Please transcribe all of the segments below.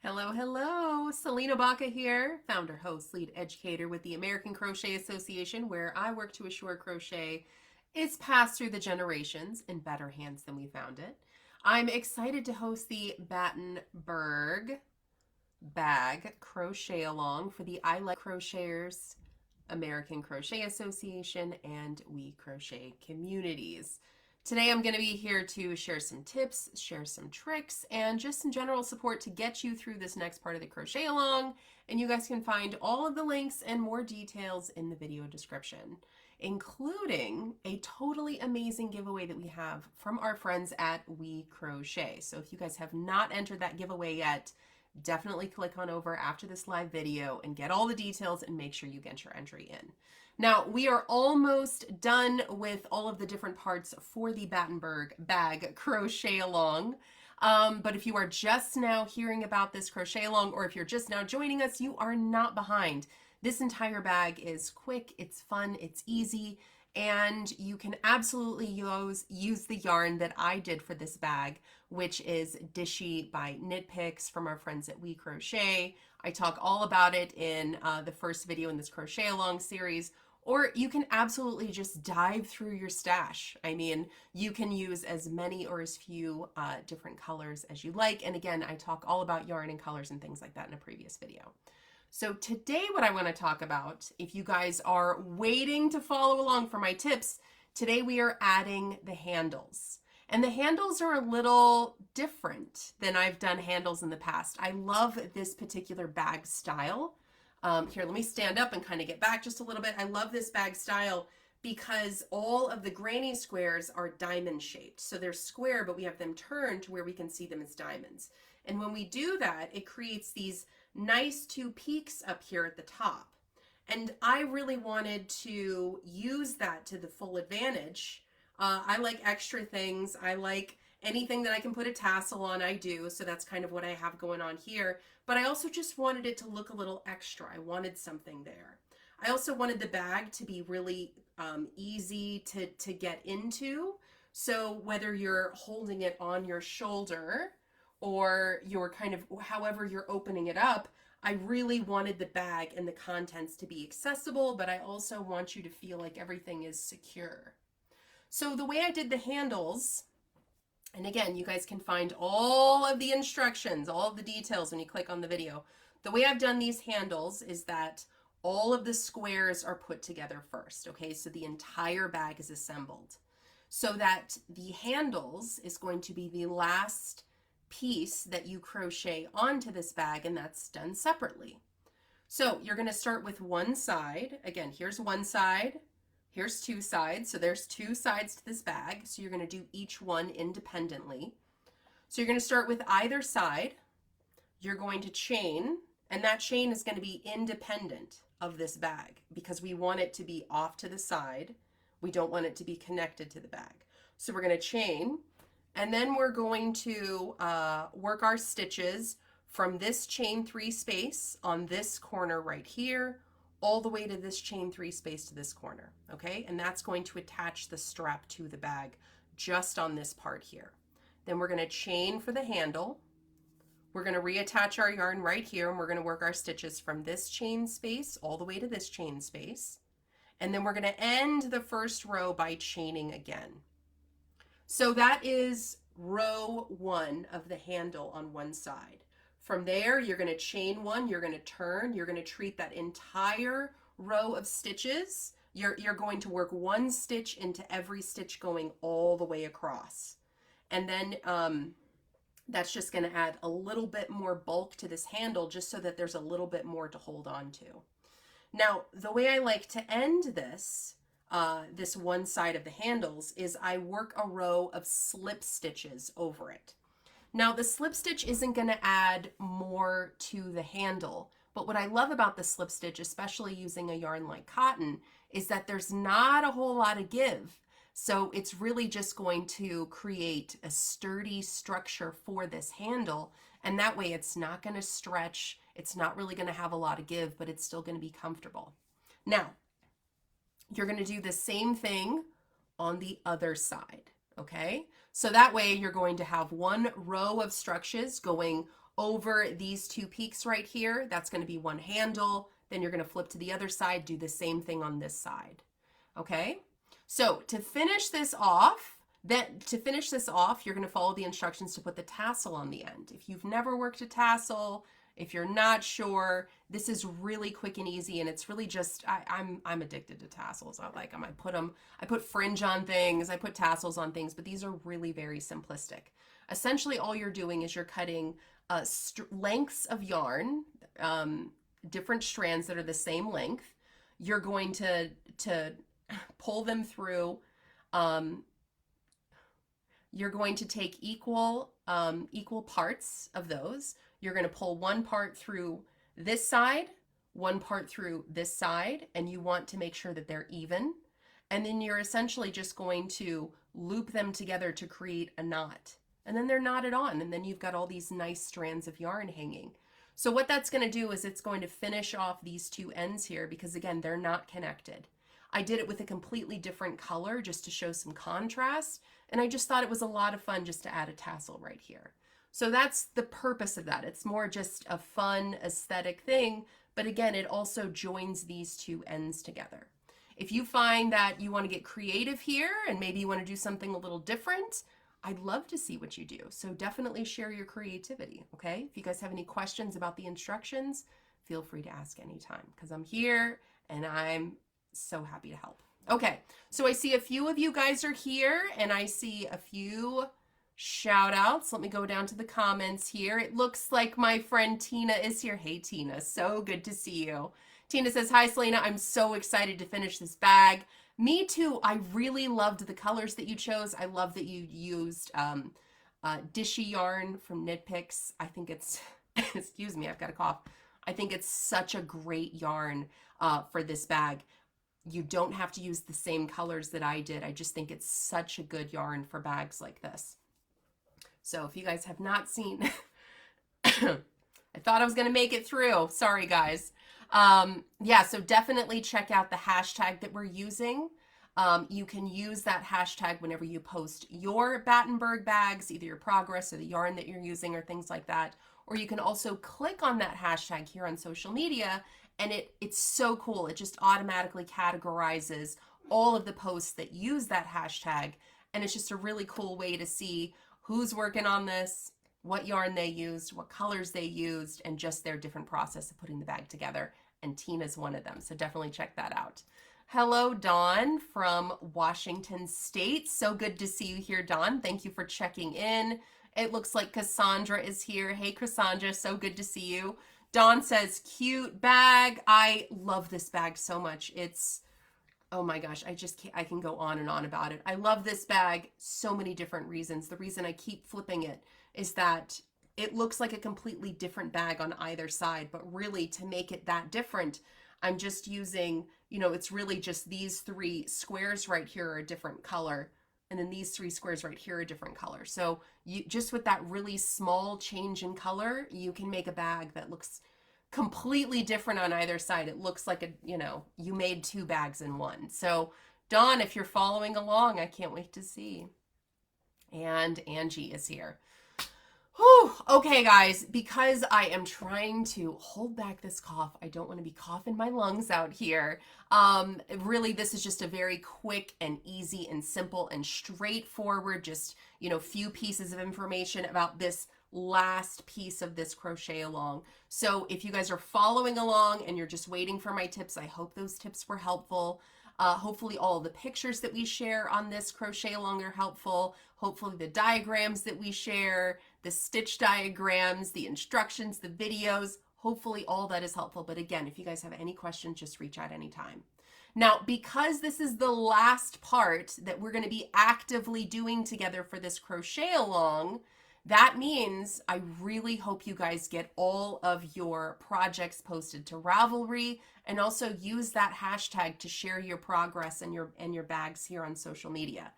Hello, hello. Selena Baca here, founder, host, lead educator with the American Crochet Association, where I work to assure crochet is passed through the generations in better hands than we found it. I'm excited to host the Battenberg Bag Crochet Along for the I Like Crocheters American Crochet Association and We Crochet communities. Today I'm going to be here to share some tips, share some tricks, and just some general support to get you through this next part of the crochet along. And you guys can find all of the links and more details in the video description, including a totally amazing giveaway that we have from our friends at We Crochet. So if you guys have not entered that giveaway yet, definitely click on over after this live video and get all the details and make sure you get your entry in. Now, we are almost done with all of the different parts for the Battenberg Bag Crochet Along. But if you are just now hearing about this crochet along, or if you're just now joining us, you are not behind. This entire bag is quick, it's fun, it's easy, and you can absolutely use the yarn that I did for this bag, which is Dishie by KnitPicks from our friends at We Crochet. I talk all about it in the first video in this crochet along series, or you can absolutely just dive through your stash. I mean, you can use as many or as few different colors as you like. And again, I talk all about yarn and colors and things like that in a previous video. So today what I want to talk about, if you guys are waiting to follow along for my tips, today we are adding the handles. And the handles are a little different than I've done handles in the past. I love this particular bag style. Here, let me stand up and kind of get back just a little bit. I love this bag style because all of the granny squares are diamond shaped. So they're square, but we have them turned to where we can see them as diamonds. And when we do that, it creates these nice two peaks up here at the top. And I really wanted to use that to the full advantage. I like extra things. I like anything that I can put a tassel on, I do. So that's kind of what I have going on here. But I also just wanted it to look a little extra. I wanted something there. I also wanted the bag to be really easy to get into. So whether you're holding it on your shoulder or you're kind of, however you're opening it up, I really wanted the bag and the contents to be accessible, but I also want you to feel like everything is secure. So the way I did the handles, and again, you guys can find all of the instructions, all of the details when you click on the video. The way I've done these handles is that all of the squares are put together first, okay? So the entire bag is assembled. So that the handles is going to be the last piece that you crochet onto this bag, and that's done separately. So you're going to start with one side. Again, here's one side, here's two sides. So there's two sides to this bag. So you're going to do each one independently. So you're going to start with either side. You're going to chain, and that chain is going to be independent of this bag because we want it to be off to the side. We don't want it to be connected to the bag. So we're going to chain. And then we're going to work our stitches from this chain 3 space on this corner right here, all the way to this chain 3 space to this corner, okay? And that's going to attach the strap to the bag just on this part here. Then we're going to chain for the handle. We're going to reattach our yarn right here, and we're going to work our stitches from this chain space all the way to this chain space. And then we're going to end the first row by chaining again. So that is row 1 of the handle on one side. From there, you're going to chain one, you're going to turn, you're going to treat that entire row of stitches. You're going to work one stitch into every stitch going all the way across. And then that's just going to add a little bit more bulk to this handle just so that there's a little bit more to hold on to. Now, the way I like to end this one side of the handles is I work a row of slip stitches over it. Now the slip stitch isn't going to add more to the handle, but what I love about the slip stitch, especially using a yarn like cotton, is that there's not a whole lot of give. So it's really just going to create a sturdy structure for this handle, and that way it's not going to stretch, it's not really going to have a lot of give, but it's still going to be comfortable. Now, you're going to do the same thing on the other side, okay? So that way you're going to have one row of stitches going over these two peaks right here. That's going to be one handle. Then you're going to flip to the other side, do the same thing on this side. Okay, so to finish this off, you're going to follow the instructions to put the tassel on the end. If you've never worked a tassel, if you're not sure, this is really quick and easy, and it's really just, I'm addicted to tassels. I like them. I put fringe on things, I put tassels on things, but these are really very simplistic. Essentially, all you're doing is you're cutting lengths of yarn, different strands that are the same length. You're going to pull them through. You're going to take equal parts of those. You're going to pull one part through this side, one part through this side, and you want to make sure that they're even. And then you're essentially just going to loop them together to create a knot. And then they're knotted on, and then you've got all these nice strands of yarn hanging. So what that's going to do is it's going to finish off these two ends here, because again, they're not connected. I did it with a completely different color just to show some contrast, and I just thought it was a lot of fun just to add a tassel right here. So that's the purpose of that. It's more just a fun aesthetic thing, but again, it also joins these two ends together. If you find that you want to get creative here and maybe you want to do something a little different, I'd love to see what you do. So definitely share your creativity, okay? If you guys have any questions about the instructions, feel free to ask anytime, because I'm here and I'm so happy to help. Okay, so I see a few of you guys are here, and I see a few shout outs. Let me go down to the comments here. It looks like my friend Tina is here. Hey Tina, so good to see you. Tina says, hi Selena, I'm so excited to finish this bag. Me too. I really loved the colors that you chose. I love that you used Dishie yarn from KnitPicks. I think it's, excuse me, I've got a cough. I think it's such a great yarn for this bag. You don't have to use the same colors that I did. I just think it's such a good yarn for bags like this. So if you guys have not seen, I thought I was going to make it through. Sorry, guys. Yeah, so definitely check out the hashtag that we're using. You can use that hashtag whenever you post your Battenberg bags, either your progress or the yarn that you're using or things like that. Or you can also click on that hashtag here on social media, and it's so cool. It just automatically categorizes all of the posts that use that hashtag, and it's just a really cool way to see who's working on this, what yarn they used, what colors they used, and just their different process of putting the bag together. And Tina's one of them, so definitely check that out. Hello, Dawn from Washington State. So good to see you here, Dawn. Thank you for checking in. It looks like Cassandra is here. Hey, Cassandra, so good to see you. Dawn says, cute bag. I love this bag so much. It's, oh my gosh, I can go on and on about it. I love this bag so many different reasons. The reason I keep flipping it is that it looks like a completely different bag on either side, but really to make it that different, I'm just using, it's really just these three squares right here are a different color. And then these three squares right here are a different color. So you just with that really small change in color, you can make a bag that looks completely different on either side. It looks like you made two bags in one. So Dawn, if you're following along, I can't wait to see. And Angie is here. Whew. Okay, guys, because I am trying to hold back this cough, I don't want to be coughing my lungs out here. Really, this is just a very quick and easy and simple and straightforward, just, few pieces of information about this last piece of this crochet along. So if you guys are following along and you're just waiting for my tips, I hope those tips were helpful. Hopefully all the pictures that we share on this crochet along are helpful. Hopefully the diagrams that we share, the stitch diagrams, the instructions, the videos, hopefully all that is helpful. But again, if you guys have any questions, just reach out anytime. Now, because this is the last part that we're going to be actively doing together for this crochet along, that means I really hope you guys get all of your projects posted to Ravelry, and also use that hashtag to share your progress and your bags here on social media.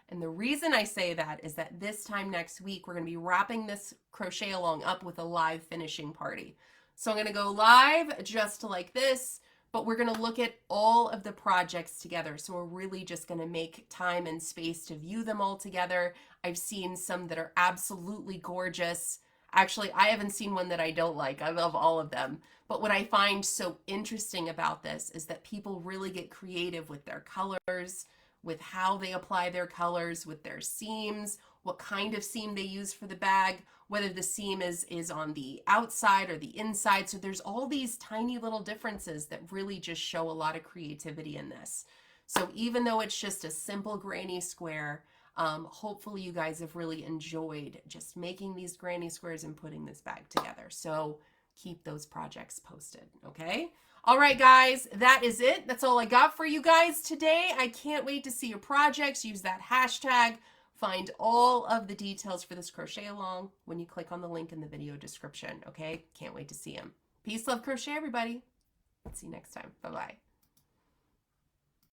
And the reason I say that is that this time next week, we're going to be wrapping this crochet along up with a live finishing party. So I'm going to go live just like this, but we're going to look at all of the projects together. So we're really just going to make time and space to view them all together. I've seen some that are absolutely gorgeous. Actually, I haven't seen one that I don't like. I love all of them. But what I find so interesting about this is that people really get creative with their colors, with how they apply their colors, with their seams, what kind of seam they use for the bag, whether the seam is on the outside or the inside. So there's all these tiny little differences that really just show a lot of creativity in this. So even though it's just a simple granny square, hopefully you guys have really enjoyed just making these granny squares and putting this bag together. So keep those projects posted, okay? All right, guys, that is it. That's all I got for you guys today. I can't wait to see your projects. Use that hashtag. Find all of the details for this crochet along when you click on the link in the video description, okay? Can't wait to see them. Peace, love, crochet, everybody. See you next time. Bye-bye.